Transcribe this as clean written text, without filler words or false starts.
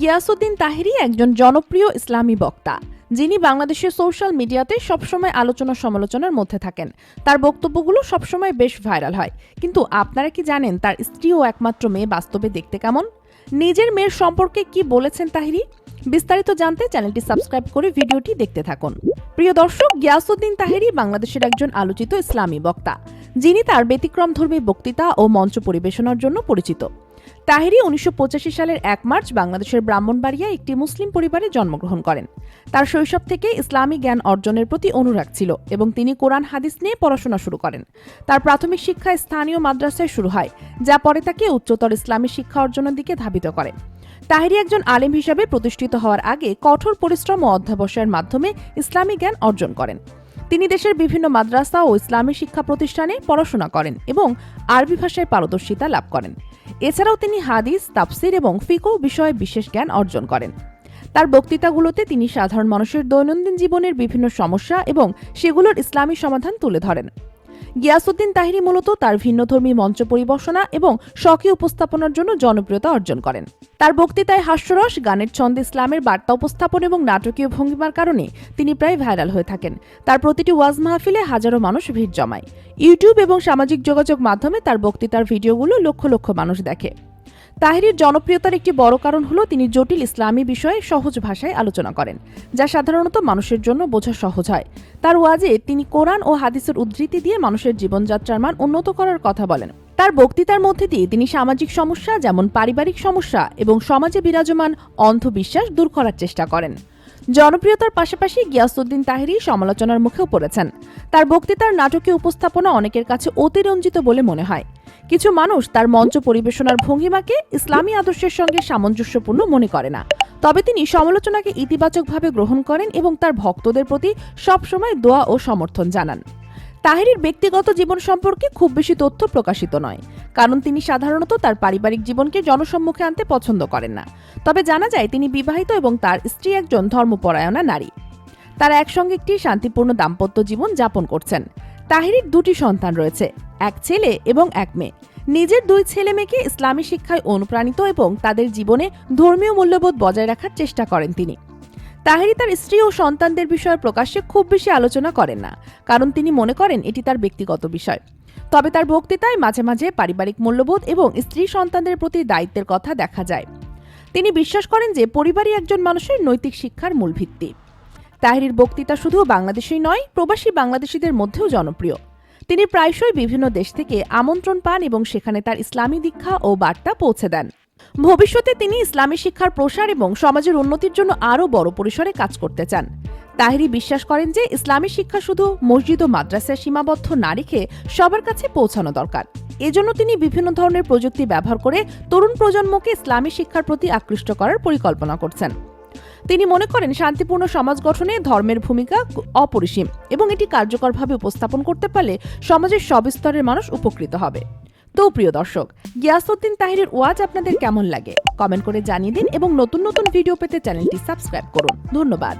গিয়াসউদ্দিন তাহেরী একজন জনপ্রিয় ইসলামী বক্তা, যিনি বাংলাদেশের সোশ্যাল মিডিয়াতে সবসময় আলোচনা সমালোচনার মধ্যে থাকেন। তার বক্তব্যগুলো সবসময় বেশ ভাইরাল হয়। কিন্তু আপনারা কি জানেন তার স্ত্রী ও একমাত্র মেয়ে বাস্তবে দেখতে কেমন? নিজের মেয়ের সম্পর্কে কি বলেছেন তাহেরী? বিস্তারিত জানতে চ্যানেলটি সাবস্ক্রাইব করে ভিডিওটি দেখতে থাকুন। প্রিয় দর্শক, গিয়াসউদ্দিন তাহেরী বাংলাদেশের একজন আলোচিত ইসলামী বক্তা, যিনি তার ব্যতিক্রমধর্মী বক্তৃতা ও মঞ্চ পরিবেশনার জন্য পরিচিত। তাহেরী 1985 সালের 1 মার্চ বাংলাদেশের ব্রাহ্মণবাড়িয়ায় একটি মুসলিম পরিবারে জন্মগ্রহণ করেন। তার শৈশব থেকে ইসলামী জ্ঞান অর্জনের প্রতি অনুরাগ ছিল এবং তিনি কোরআন হাদিস নিয়ে পড়াশোনা শুরু করেন। তার প্রাথমিক শিক্ষা স্থানীয় মাদ্রাসায় শুরু হয়, যা পরে তাকে উচ্চতর ইসলামী শিক্ষা অর্জনের দিকে ধাবিত করে। তাহেরী একজন আলেম হিসাবে প্রতিষ্ঠিত হওয়ার আগে কঠোর পরিশ্রম ও অধ্যবসায়ের মাধ্যমে ইসলামী জ্ঞান অর্জন করেন। তিনি দেশের বিভিন্ন মাদ্রাসা ও ইসলামী শিক্ষা প্রতিষ্ঠানে পড়াশোনা করেন এবং আরবি ভাষায় পারদর্শিতা লাভ করেন। এছাড়াও তিনি হাদিস, তাফসির এবং ফিকহ বিষয়ে বিশেষ জ্ঞান অর্জন করেন। তার বক্তৃতাগুলোতে তিনি সাধারণ মানুষের দৈনন্দিন জীবনের বিভিন্ন সমস্যা এবং সেগুলোর ইসলামী সমাধান তুলে ধরেন। গিয়াসউদ্দিন তাহেরী মূলত তার ভিন্নধর্মী মঞ্চ পরিবেশনা এবং স্বকীয় উপস্থাপনার জন্য জনপ্রিয়তা অর্জন করেন। তার বক্তৃতায় হাস্যরস, গানের ছন্দে ইসলামের বার্তা উপস্থাপন এবং নাটকীয় ভঙ্গিমার কারণে তিনি প্রায় ভাইরাল হয়ে থাকেন। তার প্রতিটি ওয়াজ মাহফিলে হাজারো মানুষ ভিড় জমায়। ইউটিউব এবং সামাজিক যোগাযোগ মাধ্যমে তার বক্তৃতার ভিডিওগুলো লক্ষ লক্ষ মানুষ দেখে। তাহেরীর জনপ্রিয়তার একটি বড় কারণ হলো তিনি জটিল ইসলামী বিষয়ে সহজ ভাষায় আলোচনা করেন, যা সাধারণত মানুষের জন্য বোঝা সহজ হয়। তার ওয়াজে তিনি কোরআন ও হাদিসের উদ্ধৃতি দিয়ে মানুষের জীবনযাত্রার মান উন্নত করার কথা বলেন। তার বক্তৃতার মধ্যে দিয়ে তিনি সামাজিক সমস্যা যেমন পারিবারিক সমস্যা এবং সমাজে বিরাজমান অন্ধবিশ্বাস দূর করার চেষ্টা করেন। জনপ্রিয়তার পাশাপাশি গিয়াসউদ্দিন তাহেরী সমালোচনার মুখেও পড়েছেন। তার বক্তৃতার নাটকীয় উপস্থাপনা অনেকের কাছে অতিরঞ্জিত বলে মনে হয়। কিছু মানুষ তার মঞ্চ পরিবেশনার ভঙ্গিমাকে ইসলামী আদর্শের সঙ্গে সামঞ্জস্যপূর্ণ মনে করে না। তবে তিনি সমালোচনাকে ইতিবাচকভাবে গ্রহণ করেন এবং তার ভক্তদের প্রতি সবসময় দোয়া ও সমর্থন জানান। তাহেরীর ব্যক্তিগত জীবন সম্পর্কে খুব বেশি তথ্য প্রকাশিত নয়, কারণ তিনি সাধারণত তার পারিবারিক জীবনকে জনসম্মুখে আনতে পছন্দ করেন না। তবে জানা যায় তিনি বিবাহিত এবং তার স্ত্রী একজন ধর্মপরায়ণা নারী। তারা একসঙ্গে একটি শান্তিপূর্ণ দাম্পত্য জীবন যাপন করছেন। তাহেরীর 2টি সন্তান রয়েছে, এক ছেলে এবং এক মেয়ে। নিজের 2 ছেলে মেয়েকে ইসলামী শিক্ষায় অনুপ্রাণিত এবং তাদের জীবনে ধর্মীয় মূল্যবোধ বজায় রাখার চেষ্টা করেন তিনি। তাহেরী তার স্ত্রী ও সন্তানদের বিষয়ে প্রকাশ্যে খুব বেশি আলোচনা করেন না, কারণ তিনি মনে করেন এটি তার ব্যক্তিগত বিষয়। তবে তার বক্তৃতায় মাঝে মাঝে পারিবারিক মূল্যবোধ এবং স্ত্রী সন্তানদের প্রতি দায়িত্বের কথা দেখা যায়। তিনি বিশ্বাস করেন যে পরিবারই একজন মানুষের নৈতিক শিক্ষার মূল ভিত্তি। তাহেরীর বক্তৃতা শুধু বাংলাদেশেই নয়, প্রবাসী বাংলাদেশিদের মধ্যেও জনপ্রিয়। তিনি প্রায়শই বিভিন্ন দেশ থেকে আমন্ত্রণ পান এবং সেখানে তার ইসলামী দীক্ষা ও বার্তা পৌঁছে দেন। ভবিষ্যতে তিনি ইসলামী শিক্ষার প্রসার এবং সমাজের উন্নতির জন্য আরও বড় পরিসরে কাজ করতে চান। তাহেরী বিশ্বাস করেন যে ইসলামী শিক্ষা শুধু মসজিদ ও মাদ্রাসায় সীমাবদ্ধ না রেখে সবার কাছে পৌঁছানো দরকার। এজন্য তিনি বিভিন্ন ধরনের প্রযুক্তি ব্যবহার করে তরুণ প্রজন্মকে ইসলামী শিক্ষার প্রতি আকৃষ্ট করার পরিকল্পনা করছেন। তিনি মনে করেন শান্তিপূর্ণ সমাজ গঠনে ধর্মের ভূমিকা অপরিসীম এবং এটি কার্যকরভাবে উপস্থাপন করতে পারলে সমাজের সব স্তরের মানুষ উপকৃত হবে। তো প্রিয় দর্শক, গিয়াসউদ্দিন তাহেরীর ওয়াজ আপনাদের কেমন লাগে কমেন্ট করে জানিয়ে দিন এবং নতুন নতুন ভিডিও পেতে চ্যানেলটি সাবস্ক্রাইব করুন। ধন্যবাদ।